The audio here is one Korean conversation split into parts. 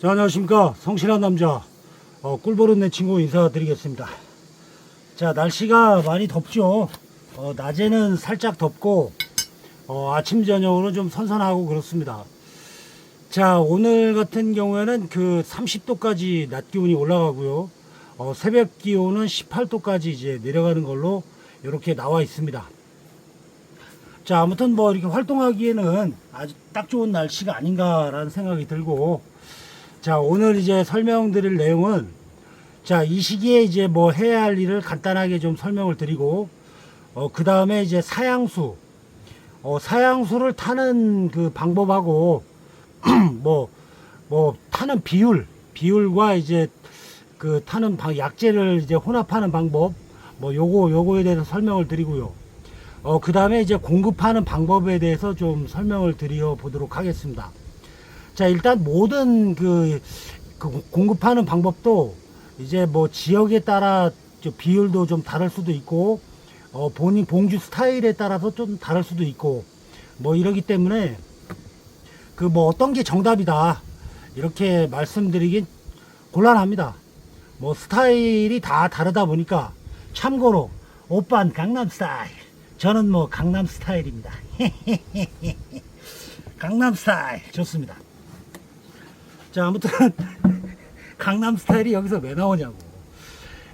자, 안녕하십니까. 성실한 남자 꿀버릇 내 친구 인사드리겠습니다. 자, 날씨가 많이 덥죠. 낮에는 살짝 덥고 아침 저녁으로 좀 선선하고 그렇습니다. 자, 오늘 같은 경우에는 그 30도까지 낮 기온이 올라가고요. 새벽 기온은 18도까지 이제 내려가는 걸로 이렇게 나와 있습니다. 자, 아무튼 뭐 이렇게 활동하기에는 아주 딱 좋은 날씨가 아닌가라는 생각이 들고, 자, 오늘 이제 설명드릴 내용은, 자, 이 시기에 이제 뭐 해야 할 일을 간단하게 좀 설명을 드리고, 그 다음에 이제 사양수를 타는 그 방법하고, 타는 비율과 이제 그 타는 약재를 이제 혼합하는 방법, 요거에 대해서 설명을 드리고요. 그 다음에 이제 공급하는 방법에 대해서 좀 설명을 드려 보도록 하겠습니다. 자, 일단 모든 그 공급하는 방법도 이제 뭐 지역에 따라 비율도 좀 다를 수도 있고, 본인 봉주 스타일에 따라서 좀 다를 수도 있고, 뭐 이러기 때문에 그 뭐 어떤 게 정답이다 이렇게 말씀드리긴 곤란합니다. 뭐 스타일이 다 다르다 보니까, 참고로 오빤 강남 스타일, 저는 뭐 강남 스타일입니다. 강남 스타일 좋습니다. 자, 아무튼 강남 스타일이 여기서 왜 나오냐고.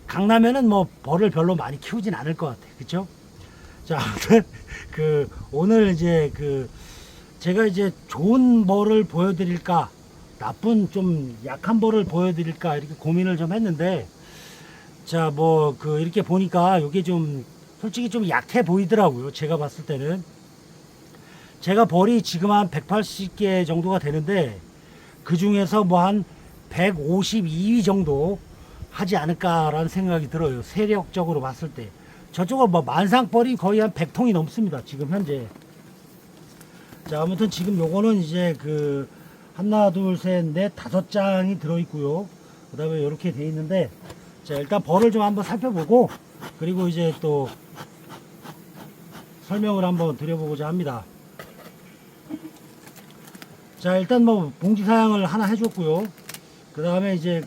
강남에는 뭐 벌을 별로 많이 키우진 않을 것 같아, 그쵸? 자, 아무튼 오늘 이제 제가 이제 좋은 벌을 보여드릴까, 나쁜 좀 약한 벌을 보여드릴까, 이렇게 고민을 좀 했는데, 자, 이렇게 보니까 이게 좀 솔직히 좀 약해 보이더라고요. 제가 봤을 때는. 제가 벌이 지금 한 180개 정도가 되는데, 그 중에서 뭐 한 152위 정도 하지 않을까라는 생각이 들어요. 세력적으로 봤을 때. 저쪽은 뭐 만상벌이 거의 한 100통이 넘습니다. 지금 현재. 자, 아무튼 지금 요거는 이제 하나, 둘, 셋, 넷, 5장이 들어있고요. 그 다음에 이렇게 돼 있는데, 자, 일단 벌을 좀 한번 살펴보고, 그리고 이제 또 설명을 한번 드려보고자 합니다. 자, 일단 뭐 봉지 사양을 하나 해줬고요. 그 다음에 이제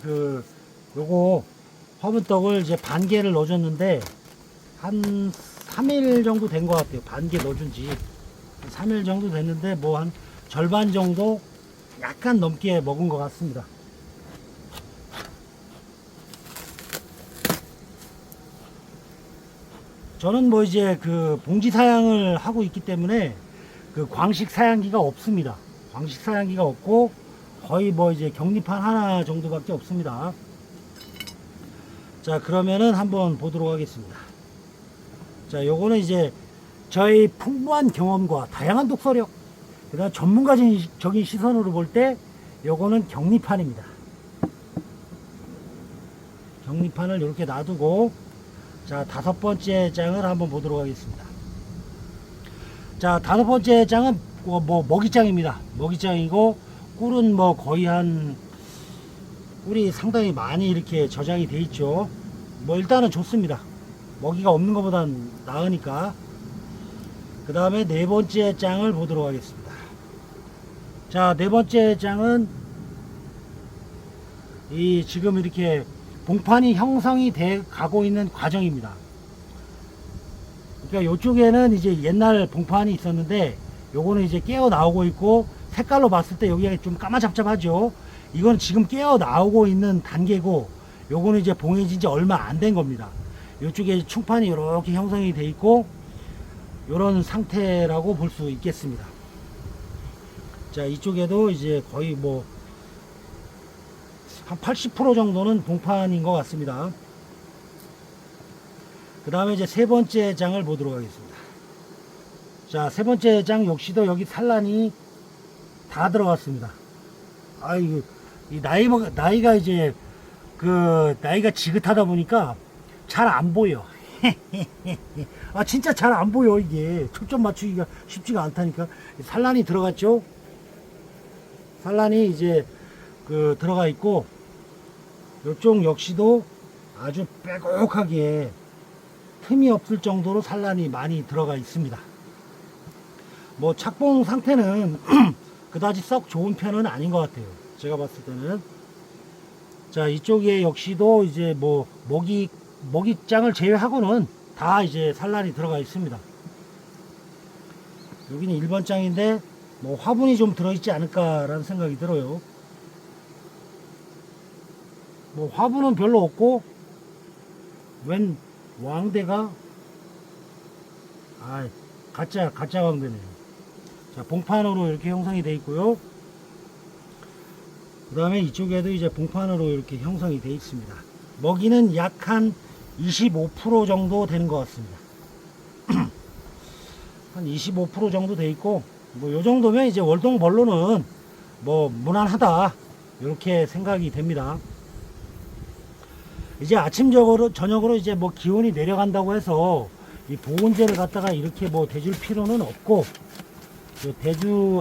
요거 화분떡을 이제 반 개를 넣어줬는데, 한 3일 정도 된 것 같아요. 반 개 넣어준 지 3일 정도 됐는데, 뭐 한 절반 정도 약간 넘게 먹은 것 같습니다. 저는 뭐 이제 봉지 사양을 하고 있기 때문에 광식 사양기가 없습니다. 광식 사양기가 없고, 거의 뭐 이제 격리판 하나 정도밖에 없습니다. 자, 그러면은 한번 보도록 하겠습니다. 자, 요거는 이제 저희 풍부한 경험과 다양한 독서력, 그다음 전문가적인 시선으로 볼 때 요거는 격리판입니다. 격리판을 이렇게 놔두고, 자, 5번째 장을 한번 보도록 하겠습니다. 자, 5번째 장은 뭐 먹이장입니다. 먹이장이고, 꿀은 뭐 거의 꿀이 상당히 많이 이렇게 저장이 돼 있죠. 뭐 일단은 좋습니다. 먹이가 없는 것보단 나으니까. 그 다음에 4번째 장을 보도록 하겠습니다. 자, 4번째 장은 지금 이렇게 봉판이 형성이 돼 가고 있는 과정입니다. 그러니까 이쪽에는 이제 옛날 봉판이 있었는데, 요거는 이제 깨어 나오고 있고, 색깔로 봤을 때 여기가 좀 까마잡잡하죠. 이건 지금 깨어 나오고 있는 단계고, 요거는 이제 봉해진 지 얼마 안 된 겁니다. 이쪽에 충판이 이렇게 형성이 돼 있고, 요런 상태라고 볼 수 있겠습니다. 자, 이쪽에도 이제 거의 뭐 한 80% 정도는 봉판인 것 같습니다. 그 다음에 이제 3번째 장을 보도록 하겠습니다. 자, 3번째 장 역시도 여기 산란이 다 들어갔습니다. 아이고, 이 나이가 이제 나이가 지긋하다 보니까 잘 안 보여. 아, 진짜 잘 안 보여. 이게 초점 맞추기가 쉽지가 않다니까. 산란이 들어갔죠. 산란이 이제 들어가 있고, 이쪽 역시도 아주 빼곡하게 틈이 없을 정도로 산란이 많이 들어가 있습니다. 뭐 착봉 상태는 그다지 썩 좋은 편은 아닌 것 같아요. 제가 봤을 때는. 자, 이쪽에 역시도 이제 뭐 먹이장을 제외하고는 다 이제 산란이 들어가 있습니다. 여기는 1번 장인데 뭐 화분이 좀 들어있지 않을까라는 생각이 들어요. 뭐 화분은 별로 없고 웬 왕대가 가짜 왕대네요. 자, 봉판으로 이렇게 형성이 되어 있고요. 그 다음에 이쪽에도 이제 봉판으로 이렇게 형성이 되어 있습니다. 먹이는 약 한 25% 정도 되는 것 같습니다. 한 25% 정도 돼 있고, 뭐 요 정도면 이제 월동벌로는 뭐 무난하다 이렇게 생각이 됩니다. 이제 아침적으로 저녁으로 이제 뭐 기온이 내려간다고 해서 이 보온제를 갖다가 이렇게 뭐 대줄 필요는 없고,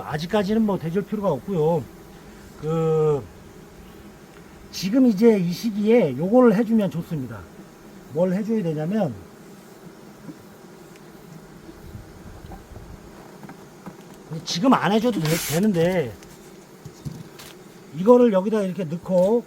아직까지는 뭐 대줄 필요가 없고요. 지금 이제 이 시기에 요거를 해주면 좋습니다. 뭘 해줘야 되냐면, 지금 안 해줘도 되는데, 이거를 여기다 이렇게 넣고,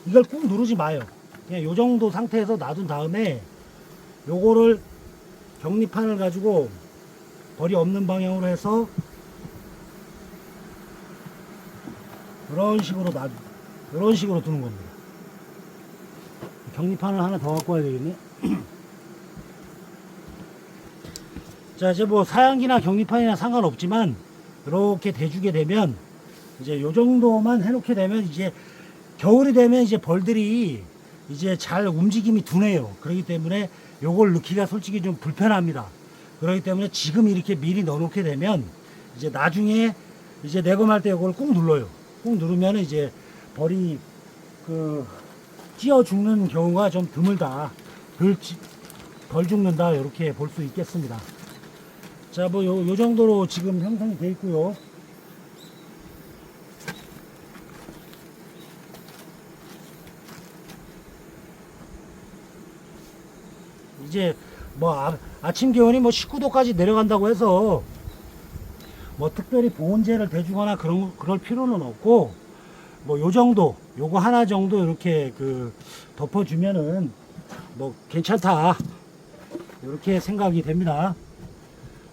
이걸 꾹 누르지 마요. 그냥 요 정도 상태에서 놔둔 다음에 요거를 격리판을 가지고 벌이 없는 방향으로 해서 이런 식으로 두는 겁니다. 격리판을 하나 더 갖고 와야 되겠네. 자, 이제 뭐 사양기나 격리판이나 상관없지만 이렇게 대주게 되면 이제 요 정도만 해놓게 되면 이제 겨울이 되면 이제 벌들이 이제 잘 움직임이 둔해요. 그렇기 때문에 요걸 넣기가 솔직히 좀 불편합니다. 그렇기 때문에 지금 이렇게 미리 넣어놓게 되면 이제 나중에 이제 내검할 때 요걸 꾹 눌러요. 꾹 누르면 이제 벌이 찌어 죽는 경우가 좀 드물다. 덜 죽는다. 이렇게 볼 수 있겠습니다. 자, 뭐 요 정도로 지금 형성이 되어 있고요. 이제 뭐 아침 기온이 뭐 19도까지 내려간다고 해서 뭐 특별히 보온제를 대주거나 그럴 필요는 없고, 뭐 요 정도, 요거 하나 정도 이렇게 덮어주면은 뭐 괜찮다 이렇게 생각이 됩니다.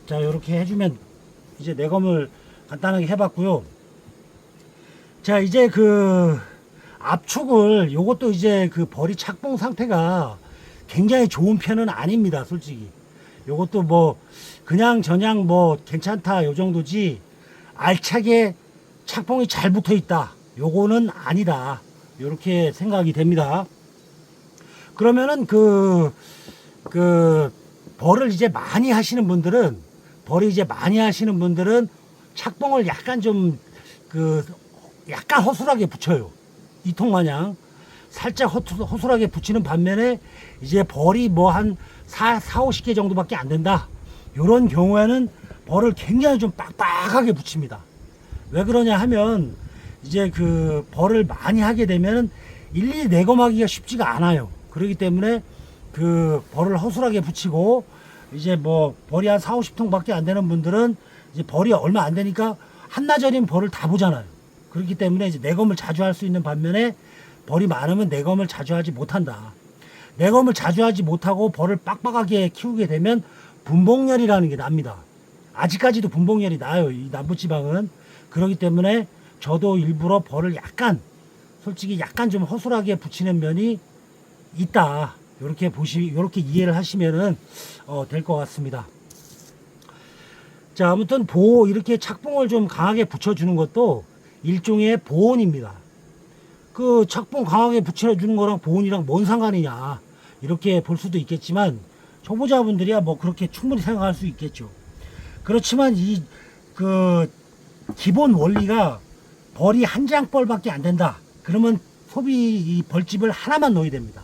자, 이렇게 해주면 이제 내검을 간단하게 해봤고요. 자, 이제 압축을, 요것도 이제 벌이 착봉 상태가 굉장히 좋은 편은 아닙니다, 솔직히. 요것도 뭐 그냥 저냥 뭐 괜찮다 요 정도지, 알차게 착봉이 잘 붙어 있다 요거는 아니다, 요렇게 생각이 됩니다. 그러면은 벌을 이제 많이 하시는 분들은 착봉을 약간 좀 약간 허술하게 붙여요. 이통마냥 살짝 허술하게 붙이는 반면에 이제 벌이 뭐 한 50개 정도밖에 안 된다, 요런 경우에는 벌을 굉장히 좀 빡빡하게 붙입니다. 왜 그러냐 하면 이제 벌을 많이 하게 되면 일일이 내검하기가 쉽지가 않아요. 그렇기 때문에 벌을 허술하게 붙이고, 이제 뭐 벌이 한 40-50통 밖에 안 되는 분들은 이제 벌이 얼마 안 되니까 한나절이면 벌을 다 보잖아요. 그렇기 때문에 이제 내검을 자주 할 수 있는 반면에 벌이 많으면 내검을 자주 하지 못한다. 내검을 자주 하지 못하고 벌을 빡빡하게 키우게 되면 분봉열이라는 게 납니다. 아직까지도 분봉열이 나요, 이 남부지방은. 그렇기 때문에 저도 일부러 벌을 솔직히 약간 좀 허술하게 붙이는 면이 있다, 요렇게 이해를 하시면은 될 것 같습니다. 자, 아무튼 이렇게 착봉을 좀 강하게 붙여주는 것도 일종의 보온입니다. 착봉 강하게 붙여주는 거랑 보온이랑 뭔 상관이냐, 이렇게 볼 수도 있겠지만, 초보자분들이야 뭐 그렇게 충분히 생각할 수 있겠죠. 그렇지만 기본 원리가 벌이 한 장벌밖에 안 된다, 그러면 이 벌집을 하나만 넣어야 됩니다.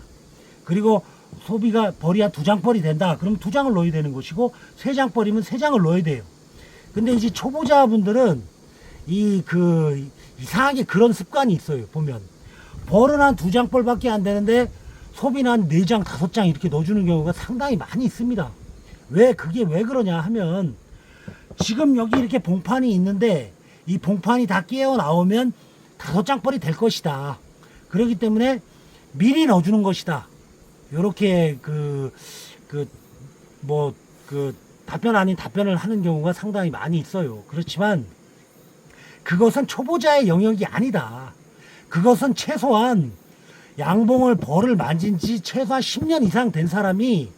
그리고 벌이 한 2장벌이 된다, 그럼 2장을 넣어야 되는 것이고, 3장벌이면 3장을 넣어야 돼요. 근데 이제 초보자분들은 이상하게 그런 습관이 있어요. 보면 벌은 한 2장벌밖에 안 되는데 소비는 한 4장, 5장 이렇게 넣어주는 경우가 상당히 많이 있습니다. 그게 왜 그러냐 하면, 지금 여기 이렇게 봉판이 있는데 이 봉판이 다 깨어 나오면 5장벌이 될 것이다. 그렇기 때문에 미리 넣어주는 것이다. 요렇게 답변 아닌 답변을 하는 경우가 상당히 많이 있어요. 그렇지만 그것은 초보자의 영역이 아니다. 그것은 최소한 양봉을 벌을 만진 지 최소한 10년 이상 된 사람이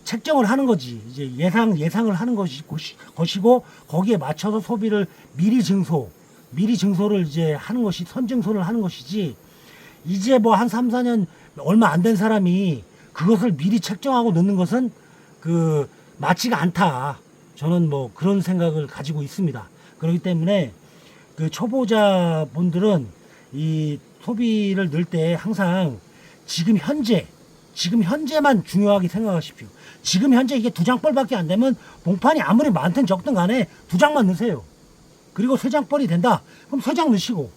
책정을 하는 거지. 이제 예상을 하는 것이고, 거기에 맞춰서 소비를 미리 증소를 이제 하는 것이, 선증소를 하는 것이지, 이제 뭐 한 3, 4년 얼마 안 된 사람이 그것을 미리 책정하고 넣는 것은 맞지가 않다. 저는 뭐 그런 생각을 가지고 있습니다. 그렇기 때문에 초보자분들은 이 소비를 넣을 때 항상 지금 현재만 중요하게 생각하십시오. 지금 현재 이게 2장벌밖에 안 되면 봉판이 아무리 많든 적든 간에 2장만 넣으세요. 그리고 3장벌이 된다. 그럼 3장 넣으시고,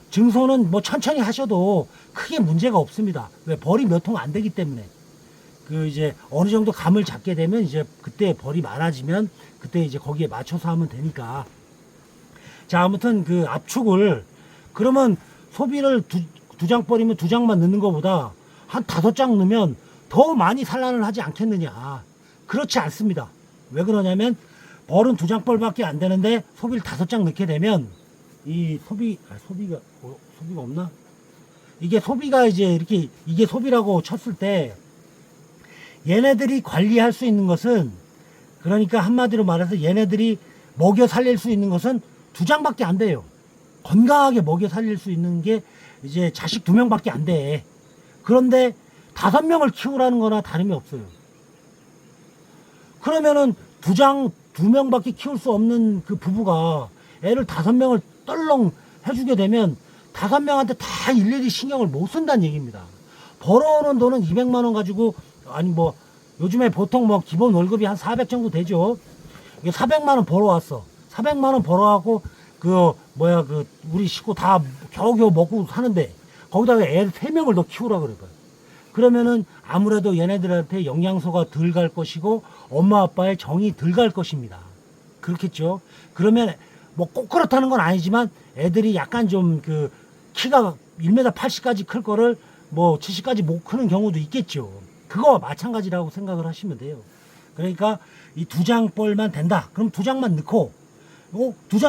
증소는 뭐 천천히 하셔도 크게 문제가 없습니다. 왜? 벌이 몇 통 안 되기 때문에. 이제 어느 정도 감을 잡게 되면 이제 그때 벌이 많아지면 그때 이제 거기에 맞춰서 하면 되니까. 자, 아무튼 압축을, 그러면 소비를 2장벌이면 2장만 넣는 것보다 한 5장 넣으면 더 많이 산란을 하지 않겠느냐. 그렇지 않습니다. 왜 그러냐면 벌은 2장벌밖에 안 되는데 소비를 5장 넣게 되면 이 소비가 없나? 이게 소비가 이제 이게 소비라고 쳤을 때 얘네들이 관리할 수 있는 것은, 그러니까 한마디로 말해서 얘네들이 먹여 살릴 수 있는 것은 2장밖에 안 돼요. 건강하게 먹여 살릴 수 있는 게 이제 자식 2명밖에 안 돼. 그런데 5명을 키우라는 거나 다름이 없어요. 그러면은 2명밖에 키울 수 없는 그 부부가 애를 5명을 떨렁 해주게 되면 5명한테 다 일일이 신경을 못 쓴다는 얘기입니다. 벌어오는 돈은 200만 원 가지고, 아니 뭐 요즘에 보통 뭐 기본 월급이 한 400 정도 되죠. 이게 400만 원 벌어왔어. 400만 원 벌어갖고 우리 식구 다 겨우겨우 먹고 사는데 거기다가 애 3명을 더 키우라 그래요. 그러면은 아무래도 얘네들한테 영양소가 덜 갈 것이고 엄마 아빠의 정이 덜 갈 것입니다. 그렇겠죠. 그러면 뭐 꼭 그렇다는 건 아니지만 애들이 약간 좀 키가 1m 80까지 클 거를 뭐 70까지 못 크는 경우도 있겠죠. 그거와 마찬가지라고 생각을 하시면 돼요. 그러니까 이 2장벌만 된다. 그럼 2장만 넣고,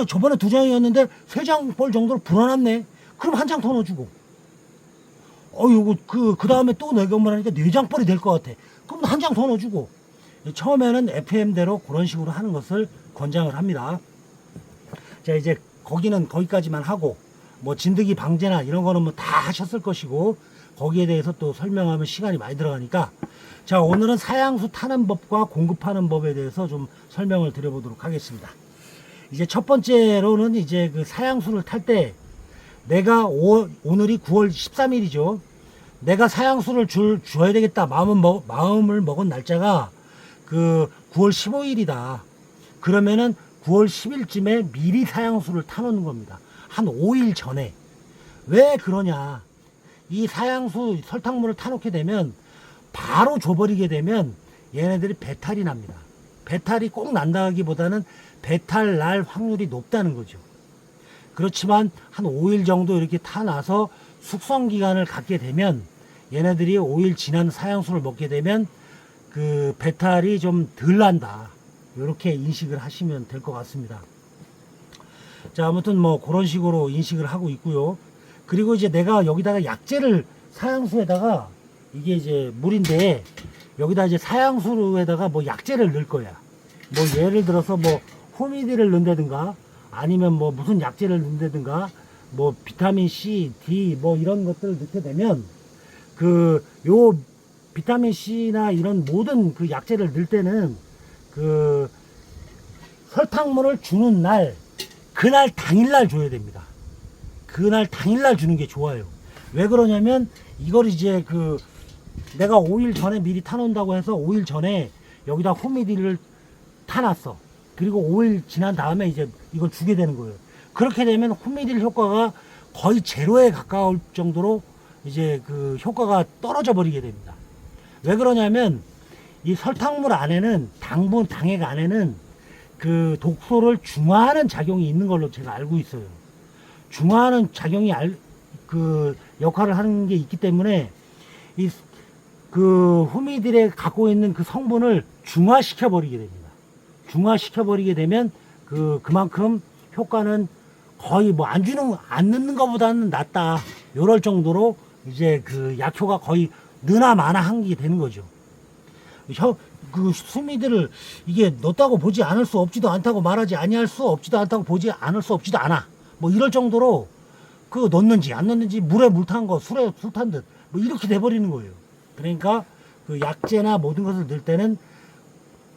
저번에 2장이었는데 3장벌 정도로 불어났네. 그럼 1장 더 넣어주고, 그 다음에 또 내건만 하니까 4장벌이 될 것 같아. 그럼 1장 더 넣어주고. 처음에는 FM대로 그런 식으로 하는 것을 권장을 합니다. 자, 이제 거기는 거기까지만 하고, 뭐 진드기 방제나 이런 거는 뭐 다 하셨을 것이고, 거기에 대해서 또 설명하면 시간이 많이 들어가니까, 자, 오늘은 사양수 타는 법과 공급하는 법에 대해서 좀 설명을 드려보도록 하겠습니다. 이제 첫 번째로는 이제 사양수를 탈 때, 내가 오늘이 9월 13일이죠. 내가 사양수를 줘야 되겠다 마음을 먹은 날짜가 9월 15일이다. 그러면은 9월 10일쯤에 미리 사양수를 타놓는 겁니다. 한 5일 전에. 왜 그러냐? 이 사양수 설탕물을 타놓게 되면 바로 줘버리게 되면 얘네들이 배탈이 납니다. 배탈이 꼭 난다기보다는 배탈 날 확률이 높다는 거죠. 그렇지만 한 5일 정도 이렇게 타놔서 숙성 기간을 갖게 되면 얘네들이 5일 지난 사양수를 먹게 되면 배탈이 좀 덜 난다. 이렇게 인식을 하시면 될 것 같습니다. 자, 아무튼 뭐 그런 식으로 인식을 하고 있고요. 그리고 이제 내가 여기다가 약재를, 사양수에다가, 이게 이제 물인데 여기다 이제 사양수에다가 뭐 약재를 넣을 거야. 뭐 예를 들어서 뭐 후미디를 넣는다든가, 아니면 뭐 무슨 약재를 넣는다든가, 뭐 비타민 C, D 뭐 이런 것들을 넣게 되면 요 비타민 C나 이런 모든 약재를 넣을 때는 설탕물을 주는 날, 그날 당일날 줘야 됩니다. 그날 당일날 주는 게 좋아요. 왜 그러냐면 이걸 이제 내가 5일 전에 미리 타놓는다고 해서 5일 전에 여기다 호미디를 타놨어. 그리고 5일 지난 다음에 이제 이걸 주게 되는 거예요. 그렇게 되면 호미딜 효과가 거의 제로에 가까울 정도로 이제 그 효과가 떨어져 버리게 됩니다. 왜 그러냐면 이 설탕물 안에는 당액 안에는 그 독소를 중화하는 작용이 있는 걸로 제가 알고 있어요. 중화하는 작용이 그 역할을 하는 게 있기 때문에 이 그 후미들에 갖고 있는 그 성분을 중화시켜 버리게 됩니다. 중화시켜 버리게 되면 그만큼 효과는 거의 뭐 안 넣는 것보다는 낫다. 요럴 정도로 이제 그 약효가 거의 느나 마나 한 게 되는 거죠. 그 수미들을 이게 넣었다고 보지 않을 수 없지도 않다고 말하지 아니할 수 없지도 않다고 보지 않을 수 없지도 않아. 뭐 이럴 정도로 그 넣는지 안 넣는지 물에 물 탄 거, 술에 술 탄 듯 뭐 이렇게 돼버리는 거예요. 그러니까 그 약재나 모든 것을 넣을 때는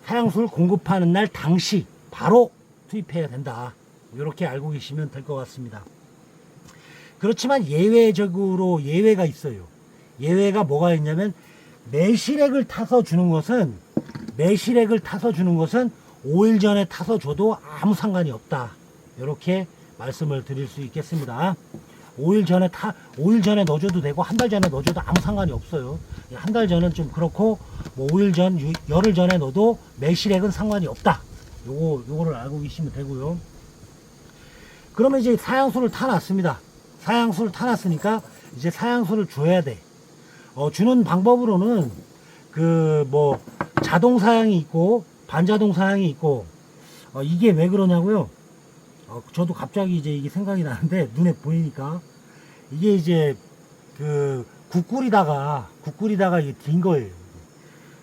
사양수를 공급하는 날 당시 바로 투입해야 된다. 이렇게 알고 계시면 될 것 같습니다. 그렇지만 예외적으로 예외가 있어요. 예외가 뭐가 있냐면 매실액을 타서 주는 것은 5일 전에 타서 줘도 아무 상관이 없다. 이렇게 말씀을 드릴 수 있겠습니다. 5일 전에 넣어줘도 되고 한 달 전에 넣어줘도 아무 상관이 없어요. 한 달 전은 좀 그렇고 뭐 5일 전, 열흘 전에 넣어도 매실액은 상관이 없다. 요거를 알고 계시면 되고요. 그러면 이제 사양수를 타놨습니다. 사양수를 타놨으니까 이제 사양수를 줘야 돼. 주는 방법으로는 그 뭐 자동 사양이 있고 반자동 사양이 있고 이게 왜 그러냐고요? 저도 갑자기 이제 이게 생각이 나는데 눈에 보이니까 이게 이제 그 국 끓이다가 이게 딘 거예요.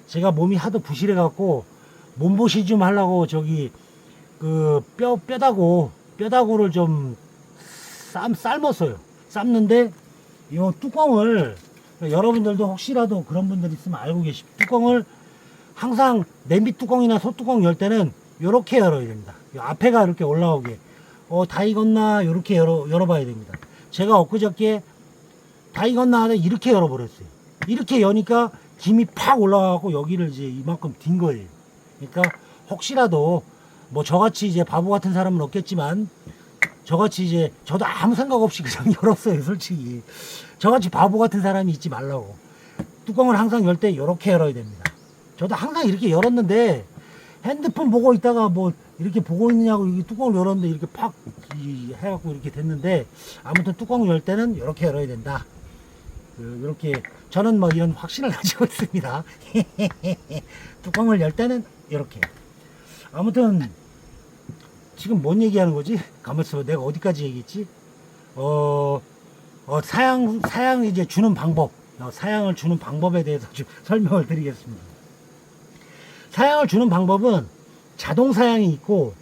제가 몸이 하도 부실해 갖고 몸보신 좀 하려고 저기 그 뼈다구를 좀 삶았어요. 삶는데 이 뚜껑을 여러분들도 혹시라도 그런 분들 있으면 알고 계십니다. 뚜껑을 항상 냄비 뚜껑이나 소뚜껑 열 때는 이렇게 열어야 됩니다. 앞에가 이렇게 올라오게 다 익었나 이렇게 열어봐야 됩니다. 제가 엊그저께 다 익었나 하다 이렇게 열어버렸어요. 이렇게 여니까 김이 팍 올라가고 여기를 이제 이만큼 딘 거예요. 그러니까 혹시라도 뭐 저같이 이제 바보 같은 사람은 없겠지만 저같이 이제 저도 아무 생각 없이 그냥 열었어요. 솔직히 저같이 바보 같은 사람이 있지 말라고. 뚜껑을 항상 열 때 이렇게 열어야 됩니다. 저도 항상 이렇게 열었는데 핸드폰 보고 있다가 뭐 이렇게 보고 있느냐고 이렇게 뚜껑을 열었는데 이렇게 팍 해갖고 이렇게 됐는데 아무튼 뚜껑을 열 때는 이렇게 열어야 된다. 이렇게 저는 뭐 이런 확신을 가지고 있습니다. 뚜껑을 열 때는 이렇게. 아무튼 지금 뭔 얘기하는 거지? 가만있어. 내가 어디까지 얘기했지? 사양 이제 주는 방법. 사양을 주는 방법에 대해서 좀 설명을 드리겠습니다. 사양을 주는 방법은 자동 사양이 있고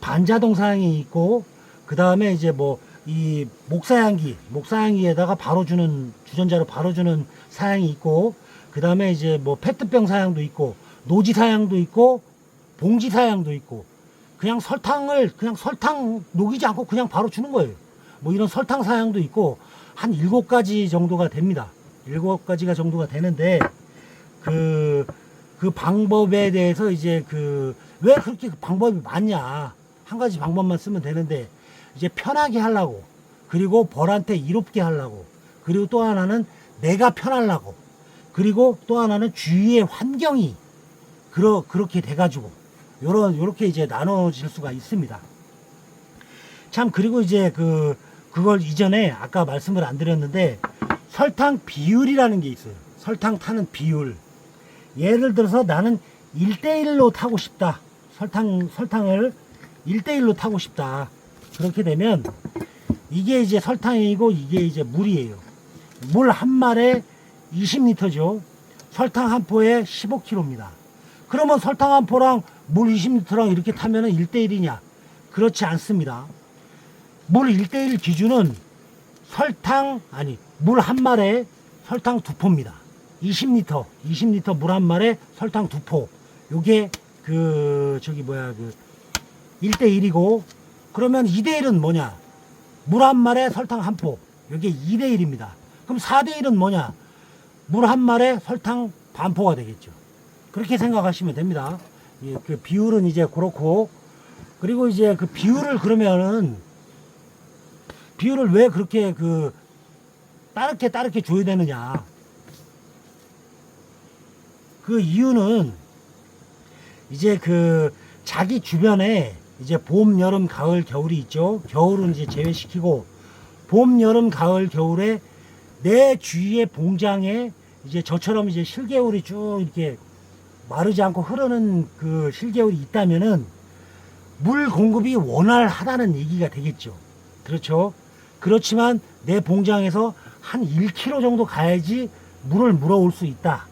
반자동 사양이 있고 그 다음에 이제 뭐 이 목사양기에다가 바로 주는 주전자로 바로 주는 사양이 있고 그 다음에 이제 뭐 페트병 사양도 있고 노지 사양도 있고 봉지 사양도 있고 그냥 설탕 녹이지 않고 그냥 바로 주는 거예요. 뭐 이런 설탕 사양도 있고 한 7가지 정도가 됩니다. 7가지가 정도가 되는데 그 방법에 대해서 이제 왜 그렇게 방법이 많냐. 한 가지 방법만 쓰면 되는데 이제 편하게 하려고 그리고 벌한테 이롭게 하려고 그리고 또 하나는 내가 편하려고 그리고 또 하나는 주위의 환경이 그렇게 돼가지고 요렇게 이제 나눠질 수가 있습니다. 참 그리고 이제 그걸 이전에 아까 말씀을 안 드렸는데 설탕 비율이라는 게 있어요. 설탕 타는 비율. 예를 들어서 나는 1대1로 타고 싶다. 설탕을 1대1로 타고 싶다. 그렇게 되면 이게 이제 설탕이고 이게 이제 물이에요. 물 한 말에 20리터죠. 설탕 한 포에 15kg입니다. 그러면 설탕 한 포랑 물 20리터랑 이렇게 타면은 1대1이냐? 그렇지 않습니다. 물 1대1 기준은 물 한 말에 설탕 2포입니다. 20리터 물 한 말에 설탕 2포. 요게 1대1이고 그러면 2대1은 뭐냐? 물 한 말에 설탕 한 포. 요게 2대1입니다. 그럼 4대1은 뭐냐? 물 한 말에 설탕 반 포가 되겠죠. 그렇게 생각하시면 됩니다. 그 비율은 이제 그렇고 그리고 이제 그 비율을 그러면은 비율을 왜 그렇게 따르게 줘야 되느냐. 그 이유는 이제 자기 주변에 이제 봄, 여름, 가을, 겨울이 있죠. 겨울은 이제 제외시키고 봄, 여름, 가을, 겨울에 내 주위의 봉장에 이제 저처럼 이제 실개울이 쭉 이렇게 마르지 않고 흐르는 그 실개울이 있다면은 물 공급이 원활하다는 얘기가 되겠죠. 그렇죠. 그렇지만 내 봉장에서 한 1km 정도 가야지 물을 물어올 수 있다.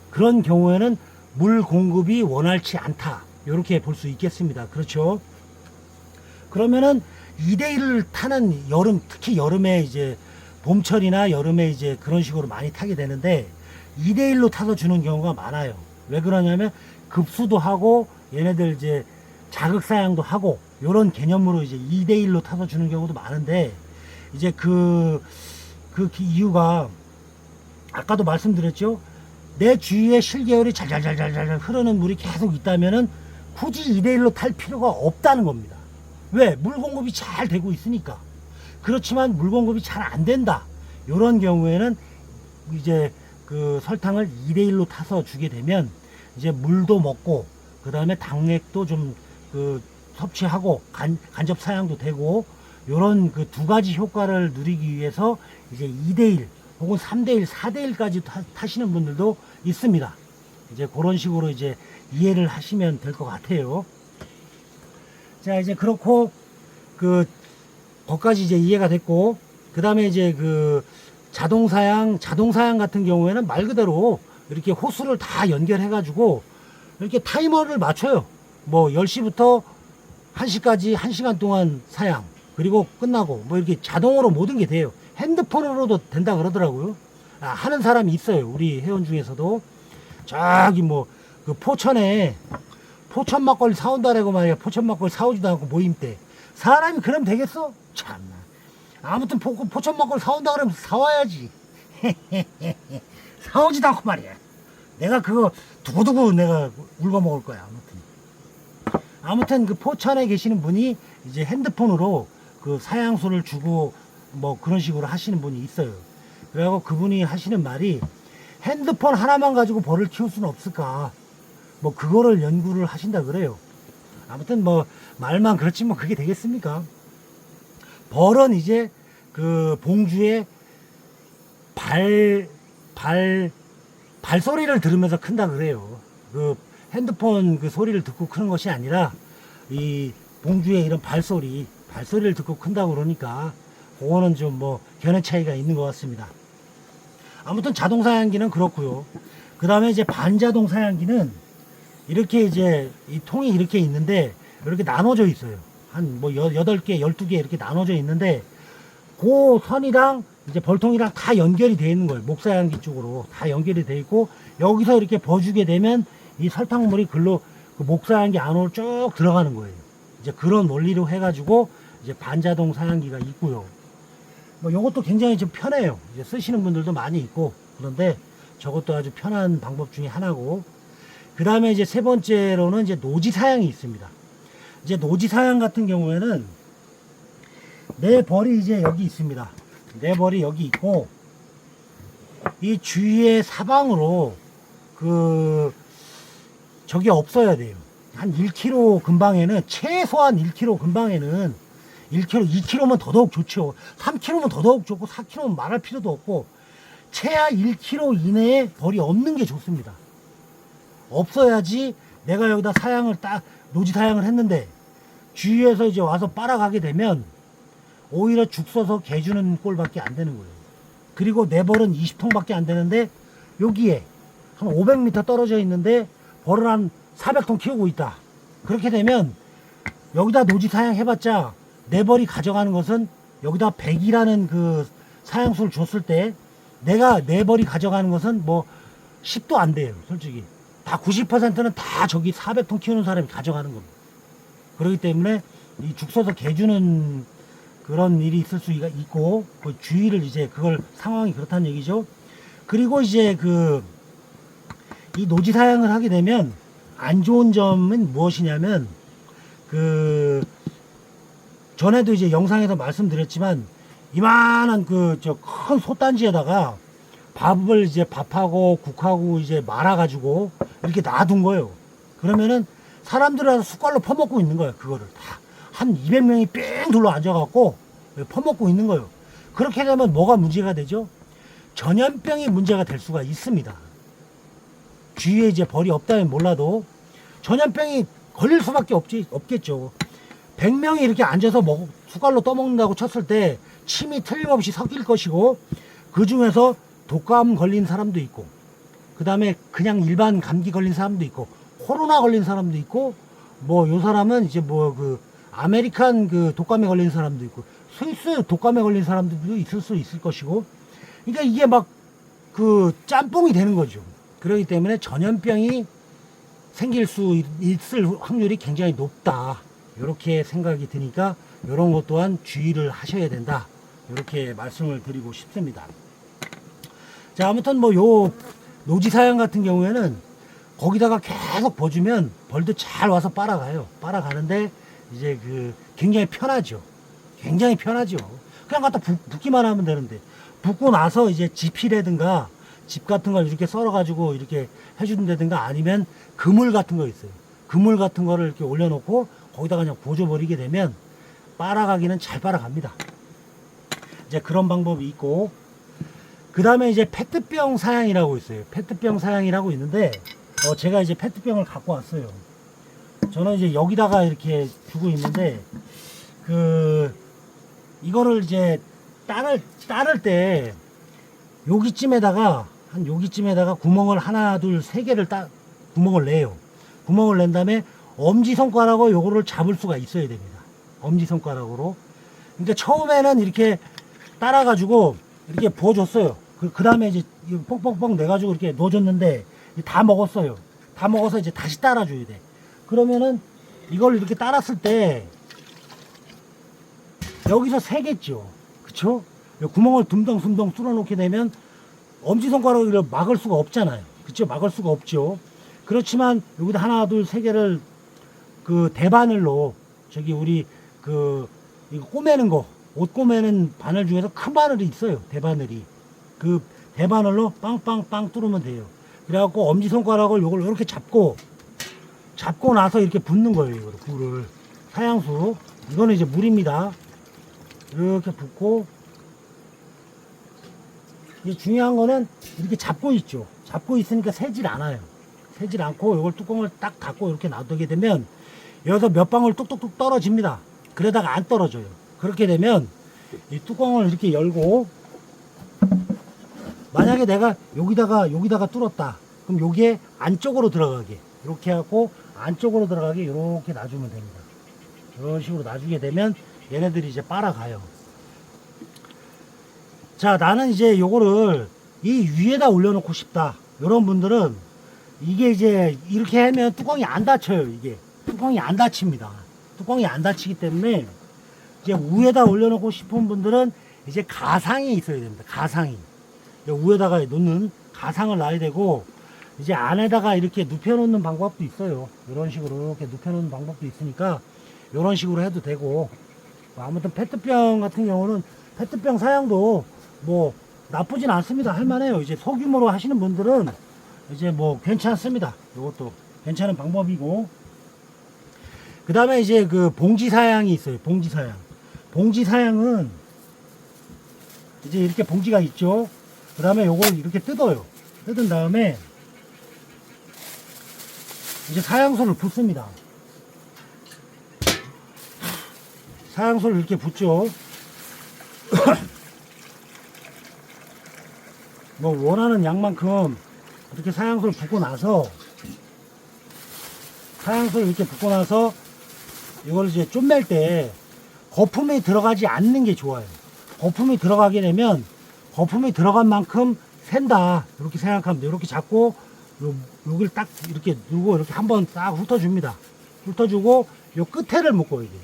그런 경우에는 물 공급이 원활치 않다. 이렇게 볼 수 있겠습니다. 그렇죠. 그러면은 2대1을 타는 여름, 특히 여름에 이제 봄철이나 여름에 이제 그런 식으로 많이 타게 되는데 2대1로 타서 주는 경우가 많아요. 왜 그러냐면 급수도 하고 얘네들 이제 자극사양도 하고 요런 개념으로 이제 2대1로 타서 주는 경우도 많은데 이제 그 이유가 아까도 말씀드렸죠. 내 주위에 실개울이 잘잘잘잘잘 흐르는 물이 계속 있다면은 굳이 2대1로 탈 필요가 없다는 겁니다. 왜? 물 공급이 잘 되고 있으니까. 그렇지만 물 공급이 잘 안 된다. 요런 경우에는 이제 그 설탕을 2대1로 타서 주게 되면 이제 물도 먹고 그 다음에 당액도 좀 섭취하고 간접 사양도 되고 요런 그 두 가지 효과를 누리기 위해서 이제 2대1 혹은 3대1, 4대1까지 타시는 분들도 있습니다. 이제 그런 식으로 이제 이해를 하시면 될 것 같아요. 자, 이제 그렇고 거기까지 이제 이해가 됐고, 그 다음에 이제 자동사양 같은 경우에는 말 그대로 이렇게 호스를 다 연결해가지고 이렇게 타이머를 맞춰요. 뭐 10시부터 1시까지 1시간 동안 사양, 그리고 끝나고 뭐 이렇게 자동으로 모든 게 돼요. 핸드폰으로도 된다 그러더라고요. 하는 사람이 있어요. 우리 회원 중에서도. 저기 포천에 포천 막걸리 사온다라고 말이야. 포천 막걸리 사오지도 않고 모임 때. 사람이 그럼 되겠어? 참나. 아무튼 포천 막걸리 사온다 그러면 사와야지. 사오지도 않고 말이야. 내가 그거 두고두고 내가 울고 먹을 거야. 아무튼 그 포천에 계시는 분이 이제 핸드폰으로 그 사양수를 주고 뭐 그런 식으로 하시는 분이 있어요. 그래갖고 그분이 하시는 말이 핸드폰 하나만 가지고 벌을 키울 수는 없을까. 뭐 그거를 연구를 하신다 그래요. 아무튼 뭐 말만 그렇지 뭐 그게 되겠습니까? 벌은 이제 그 봉주의 발소리를 들으면서 큰다 그래요. 그 핸드폰 그 소리를 듣고 크는 것이 아니라 이 봉주의 이런 발소리를 듣고 큰다고 그러니까 그거는 좀 뭐 견해 차이가 있는 것 같습니다. 아무튼 자동 사양기는 그렇고요. 그 다음에 이제 반자동 사양기는 이렇게 이제 이 통이 이렇게 있는데 이렇게 나눠져 있어요. 한 뭐 8개, 12개 이렇게 나눠져 있는데 그 선이랑 이제 벌통이랑 다 연결이 되어 있는 거예요. 목사양기 쪽으로 다 연결이 되어 있고 여기서 이렇게 버주게 되면 이 설탕물이 글로 그 목사양기 안으로 쭉 들어가는 거예요. 이제 그런 원리로 해가지고 이제 반자동 사양기가 있고요. 뭐 요것도 굉장히 좀 편해요. 이제 쓰시는 분들도 많이 있고 그런데 저것도 아주 편한 방법 중에 하나고 그 다음에 이제 세 번째로는 이제 노지 사양이 있습니다. 이제 노지 사양 같은 경우에는 내 벌이 이제 여기 있습니다. 내 벌이 여기 있고 이 주위의 사방으로 저기 없어야 돼요. 한 1km 근방에는 최소한 1km 근방에는 1km, 2km면 더더욱 좋죠. 3km면 더더욱 좋고 4km면 말할 필요도 없고 최하 1km 이내에 벌이 없는 게 좋습니다. 없어야지 내가 여기다 노지 사양을 했는데 주위에서 이제 와서 빨아가게 되면 오히려 죽 써서 개 주는 꼴밖에 안 되는 거예요. 그리고 내 벌은 20통밖에 안 되는데 여기에 한 500m 떨어져 있는데 벌을 한 400통 키우고 있다. 그렇게 되면 여기다 노지 사양 해봤자 내 벌이 가져가는 것은 여기다 100이라는 그 사양수를 줬을 때 내가 내 벌이 가져가는 것은 뭐 10도 안 돼요. 솔직히 다 90%는 다 저기 400통 키우는 사람이 가져가는 겁니다. 그렇기 때문에 이 죽 써서 개 주는 그런 일이 있을 수가 있고 그 주의를 이제 그걸 상황이 그렇다는 얘기죠. 그리고 이제 이 노지 사양을 하게 되면 안 좋은 점은 무엇이냐면 전에도 이제 영상에서 말씀드렸지만 이만한 큰 솥단지에다가 밥을 이제 밥하고 국하고 이제 말아가지고 이렇게 놔둔 거예요. 그러면은 사람들이 와서 숟갈로 퍼먹고 있는 거예요. 그거를 다 한 200명이 뺑 둘러 앉아갖고 퍼먹고 있는 거예요. 그렇게 되면 뭐가 문제가 되죠? 전염병이 문제가 될 수가 있습니다. 주위에 이제 벌이 없다면 몰라도 전염병이 걸릴 수밖에 없겠죠. 100명이 이렇게 앉아서 숟갈로 떠먹는다고 쳤을 때 침이 틀림없이 섞일 것이고, 그 중에서 독감 걸린 사람도 있고, 그 다음에 그냥 일반 감기 걸린 사람도 있고, 코로나 걸린 사람도 있고, 뭐 요 사람은 이제 아메리칸 독감에 걸린 사람도 있고, 스위스 독감에 걸린 사람들도 있을 수 있을 것이고, 그러니까 이게 막 짬뽕이 되는 거죠. 그렇기 때문에 전염병이 생길 수 있을 확률이 굉장히 높다. 이렇게 생각이 드니까 이런 것 또한 주의를 하셔야 된다. 이렇게 말씀을 드리고 싶습니다. 자, 아무튼 요 노지사양 같은 경우에는 거기다가 계속 버주면 벌도 잘 와서 빨아가요. 빨아가는데 이제 굉장히 편하죠. 굉장히 편하죠. 그냥 갖다 붓기만 하면 되는데, 붓고 나서 이제 지피라든가 집 같은 걸 이렇게 썰어가지고 이렇게 해준다든가, 아니면 그물 같은 거 있어요. 그물 같은 거를 이렇게 올려놓고 거기다가 그냥 고줘버리게 되면 빨아가기는 잘 빨아갑니다. 이제 그런 방법이 있고, 그 다음에 이제 페트병 사양이라고 있어요. 페트병 사양이라고 있는데, 제가 이제 페트병을 갖고 왔어요. 저는 이제 여기다가 이렇게 두고 있는데, 이거를 이제 따를 때 여기쯤에다가 구멍을 하나, 둘, 세 개를 구멍을 내요. 구멍을 낸 다음에 엄지손가락으로 요거를 잡을 수가 있어야 됩니다. 엄지손가락으로. 그러니까 처음에는 이렇게 따라가지고 이렇게 부어줬어요. 그 다음에 이제 뻥뻥뻥 내가지고 이렇게 넣어줬는데 다 먹었어요. 다 먹어서 이제 다시 따라줘야 돼. 그러면은 이걸 이렇게 따랐을 때 여기서 새겠죠. 그쵸? 구멍을 둥덩둥덩 뚫어놓게 되면 엄지손가락으로 막을 수가 없잖아요. 그쵸? 막을 수가 없죠. 그렇지만 여기다 하나, 둘, 세 개를 대바늘로, 우리 이거 꼬매는 거, 옷 꼬매는 바늘 중에서 큰 바늘이 있어요. 대바늘이. 그 대바늘로 빵빵빵 뚫으면 돼요. 그래갖고 엄지손가락을 요걸 이렇게 잡고 나서 이렇게 붓는 거예요. 이거를, 굴을. 사양수. 이거는 이제 물입니다. 이렇게 붓고, 이제 중요한 거는 이렇게 잡고 있죠. 잡고 있으니까 새질 않아요. 새질 않고 이걸 뚜껑을 딱 닫고 이렇게 놔두게 되면 여기서 몇 방울 뚝뚝뚝 떨어집니다. 그러다가 안 떨어져요. 그렇게 되면 이 뚜껑을 이렇게 열고, 만약에 내가 여기다가 뚫었다. 그럼 여기에 안쪽으로 들어가게 이렇게 하고 안쪽으로 들어가게 이렇게 놔주면 됩니다. 이런 식으로 놔주게 되면 얘네들이 이제 빨아가요. 자, 나는 이제 요거를 이 위에다 올려놓고 싶다. 이런 분들은 이게 이제 이렇게 하면 뚜껑이 안 닫혀요. 이게 뚜껑이 안 닫힙니다. 뚜껑이 안 닫히기 때문에 이제 위에다 올려놓고 싶은 분들은 이제 가상이 있어야 됩니다. 가상이. 위에다가 놓는 가상을 놔야 되고, 이제 안에다가 이렇게 눕혀놓는 방법도 있어요. 이런 식으로 이렇게 눕혀놓는 방법도 있으니까 이런 식으로 해도 되고, 아무튼 페트병 같은 경우는 페트병 사양도 뭐 나쁘진 않습니다. 할만해요. 이제 소규모로 하시는 분들은 이제 뭐 괜찮습니다. 이것도 괜찮은 방법이고, 그 다음에 이제 봉지 사양이 있어요. 봉지 사양. 봉지 사양은 이제 이렇게 봉지가 있죠. 그 다음에 요걸 이렇게 뜯어요. 뜯은 다음에 이제 사양소를 붓습니다. 사양소를 이렇게 붓죠. 뭐 원하는 양만큼 이렇게 사양소를 붓고 나서, 이걸 이제 쫌맬 때 거품이 들어가지 않는 게 좋아요. 거품이 들어가게 되면 거품이 들어간 만큼 샌다. 이렇게 생각하면 돼요. 이렇게 잡고 여기를 딱 이렇게 누르고 이렇게 한번 딱 훑어줍니다. 훑어주고 요 끝에를 묶어야 돼요.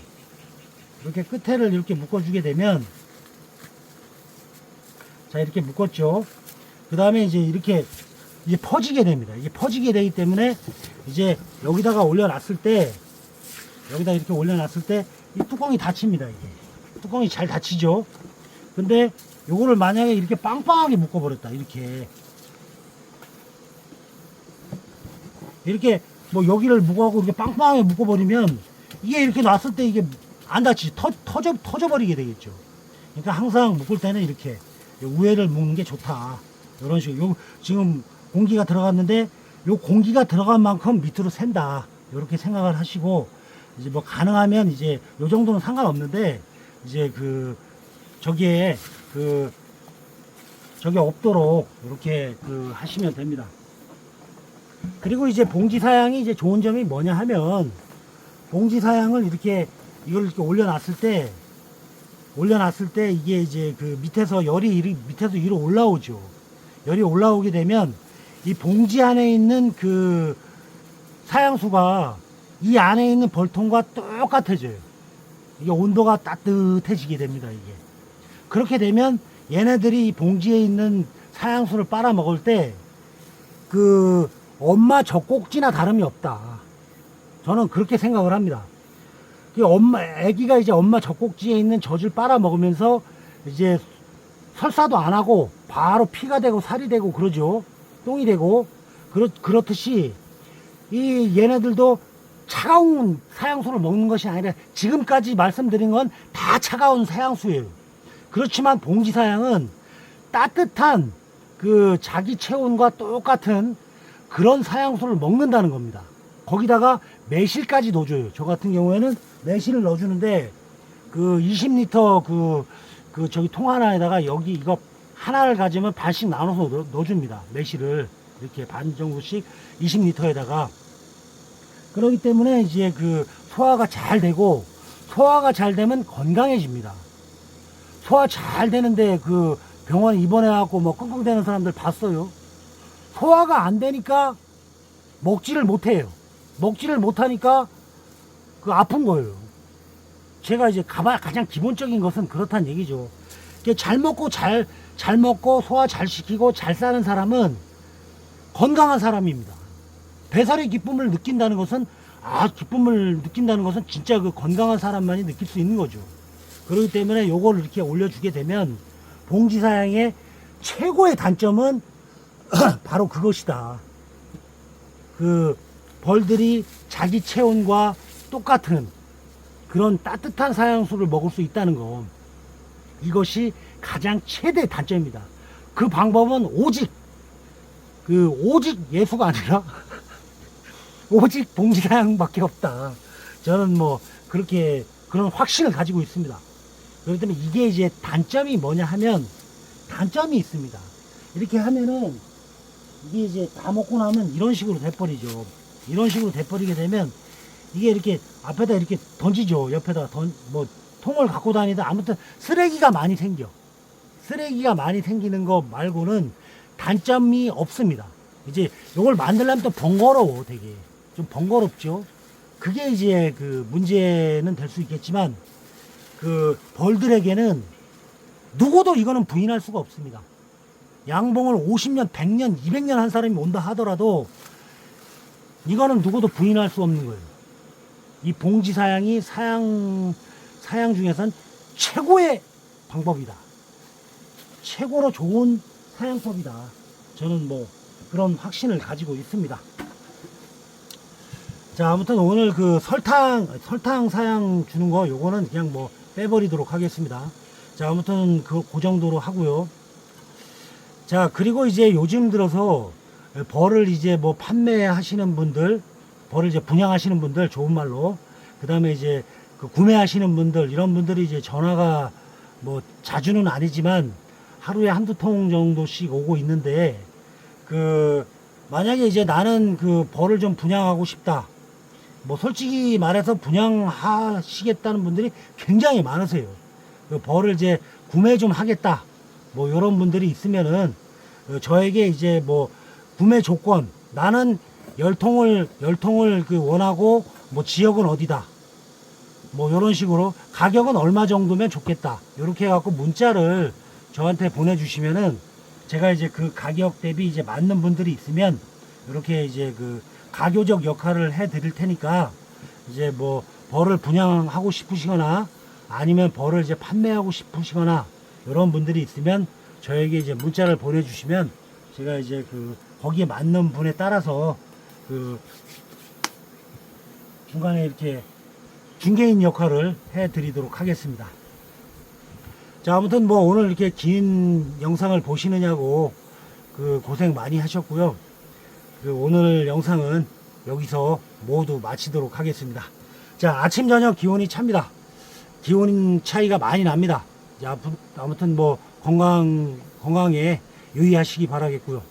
이렇게 끝에를 이렇게 묶어주게 되면, 자, 이렇게 묶었죠. 그 다음에 이제 이렇게 이제 퍼지게 됩니다. 이게 퍼지게 되기 때문에 이제 여기다가 올려놨을 때, 이 뚜껑이 닫힙니다. 이게 뚜껑이 잘 닫히죠. 근데 요거를 만약에 이렇게 빵빵하게 묶어버렸다. 이렇게 뭐 여기를 묶어갖고 이렇게 빵빵하게 묶어버리면 이게 이렇게 놨을 때 이게 안 닿지. 터져버리게 되겠죠. 그러니까 항상 묶을 때는 이렇게 우회를 묶는 게 좋다. 이런 식으로. 요 지금 공기가 들어갔는데 요 공기가 들어간 만큼 밑으로 샌다. 이렇게 생각을 하시고 이제 뭐 가능하면 이제 요 정도는 상관없는데 이제 저기에 저게 없도록 이렇게 하시면 됩니다. 그리고 이제 봉지 사양이 이제 좋은 점이 뭐냐 하면 봉지 사양을 이걸 이렇게 올려놨을 때 이게 이제 밑에서 열이 밑에서 위로 올라오죠. 열이 올라오게 되면 이 봉지 안에 있는 사양수가 이 안에 있는 벌통과 똑같아져요. 이게 온도가 따뜻해지게 됩니다. 이게 그렇게 되면 얘네들이 이 봉지에 있는 사양수를 빨아먹을 때 엄마 젖꼭지나 다름이 없다. 저는 그렇게 생각을 합니다. 애기가 이제 엄마 젖꼭지에 있는 젖을 빨아먹으면서 이제 설사도 안 하고 바로 피가 되고 살이 되고 그러죠. 똥이 되고 그렇듯이 얘네들도 차가운 사양수를 먹는 것이 아니라 지금까지 말씀드린 건 다 차가운 사양수예요. 그렇지만 봉지 사양은 따뜻한 자기 체온과 똑같은 그런 사양수를 먹는다는 겁니다. 거기다가 매실까지 넣어줘요. 저 같은 경우에는 매실을 넣어주는데 20리터 저기 통 하나에다가 이거 하나를 가지면 반씩 나눠서 넣어줍니다. 매실을 이렇게 반 정도씩 20리터에다가. 그렇기 때문에 이제 소화가 잘 되고, 소화가 잘 되면 건강해집니다. 소화 잘 되는데 병원에 입원해갖고 뭐 끙끙대는 사람들 봤어요. 소화가 안 되니까 먹지를 못해요. 먹지를 못하니까 아픈 거예요. 제가 이제 가장 기본적인 것은 그렇다는 얘기죠. 잘 먹고 잘 먹고 소화 잘 시키고 잘 사는 사람은 건강한 사람입니다. 배설의 기쁨을 느낀다는 것은 진짜 건강한 사람만이 느낄 수 있는 거죠. 그렇기 때문에 요거를 이렇게 올려주게 되면 봉지 사양의 최고의 단점은 바로 그것이다. 벌들이 자기 체온과 똑같은 그런 따뜻한 사양수를 먹을 수 있다는 거, 이것이 가장 최대 단점입니다. 그 방법은 오직 예수가 아니라 오직 봉지 사양밖에 없다. 저는 뭐 그런 확신을 가지고 있습니다. 그렇기 때문에 이게 이제 단점이 뭐냐 하면, 단점이 있습니다. 이렇게 하면은 이게 이제 다 먹고 나면 이런 식으로 돼버리죠. 이런 식으로 돼버리게 되면 이게 이렇게 앞에다 이렇게 던지죠. 옆에다 통을 갖고 다니다 아무튼 쓰레기가 많이 생겨. 쓰레기가 많이 생기는 거 말고는 단점이 없습니다. 이제 이걸 만들려면 또 번거로워. 되게 좀 번거롭죠. 그게 이제 문제는 될 수 있겠지만 벌들에게는 누구도 이거는 부인할 수가 없습니다. 양봉을 50년, 100년, 200년 한 사람이 온다 하더라도 이거는 누구도 부인할 수 없는 거예요. 이 봉지 사양이 사양 중에선 최고의 방법이다. 최고로 좋은 사양법이다. 저는 뭐 그런 확신을 가지고 있습니다. 자, 아무튼 오늘 설탕 사양 주는 거 요거는 그냥 뭐 빼버리도록 하겠습니다. 자, 아무튼 그 정도로 하고요. 자, 그리고 이제 요즘 들어서 벌을 이제 뭐 판매하시는 분들, 벌을 이제 분양하시는 분들, 좋은 말로, 그 다음에 이제 구매하시는 분들, 이런 분들이 이제 전화가 뭐 자주는 아니지만 하루에 한두 통 정도씩 오고 있는데, 만약에 이제 나는 벌을 좀 분양하고 싶다. 뭐 솔직히 말해서 분양하시겠다는 분들이 굉장히 많으세요. 벌을 이제 구매 좀 하겠다. 뭐 이런 분들이 있으면은 저에게 이제 뭐 구매 조건, 나는 10통을 원하고 뭐 지역은 어디다. 뭐 이런 식으로 가격은 얼마 정도면 좋겠다. 이렇게 해갖고 문자를 저한테 보내주시면은 제가 이제 그 가격 대비 이제 맞는 분들이 있으면 이렇게 이제 가교적 역할을 해 드릴 테니까 이제 뭐 벌을 분양하고 싶으시거나 아니면 벌을 이제 판매하고 싶으시거나 이런 분들이 있으면 저에게 이제 문자를 보내주시면 제가 이제 거기에 맞는 분에 따라서 중간에 이렇게 중개인 역할을 해드리도록 하겠습니다. 자, 아무튼 뭐 오늘 이렇게 긴 영상을 보시느냐고 고생 많이 하셨고요. 오늘 영상은 여기서 모두 마치도록 하겠습니다. 자, 아침 저녁 기온이 찹니다. 기온 차이가 많이 납니다. 자, 아무튼 뭐 건강에 유의하시기 바라겠고요.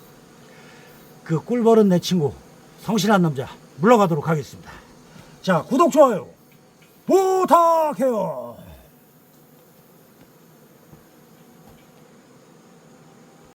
꿀벌은 내 친구 성실한 남자 물러가도록 하겠습니다. 자, 구독 좋아요 부탁해요.